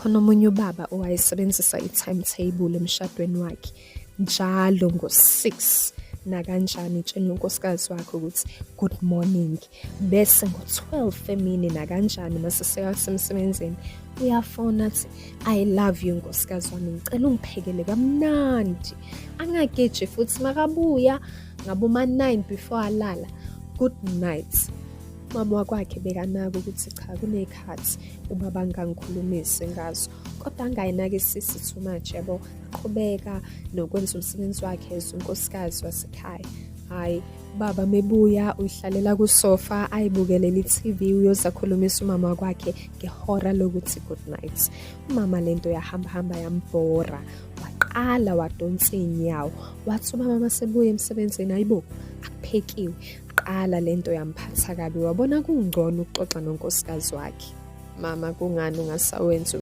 Khona omunye ubaba owayesebenzisa i-timetable emshadweni wakhe. Njalo ngo-6 nakanjani utshena unkosikazi wakhe ukuthi good morning. Bese ngo-12 emini nakanjani mase seyasemsebenzini uyafona athi I love you nkosikazi wami, ngicela ungiphekele kamnandi. Angageje futhi makabuya ngabe uma-9 before alala. Good night. Mama wakwakhe bekanaka ukuthi cha kuney'khathi ubaba angangikhulumisi ngazo, kodwa angayinakisisi too much yabo. Qhubeka nokwenza umsebenzi wakhe as unkosikazi wasekhaya. Hhayi, ubaba mebuya uyihlalela kusofa ayibukelele i-TV, uyoza akhulumisa umama wakwakhe ngehora lokuthi good night. Umama lento yahamba yambhora, waqala wadonsa iy'nyawo. Wathi umama masebuya emsebenzini, hayibo akuphekiwe. Qala lento yamphatha kabi, wabona kungcono ukuxoxa nonkosikazi wakhe. Mama kungani ungasawenzi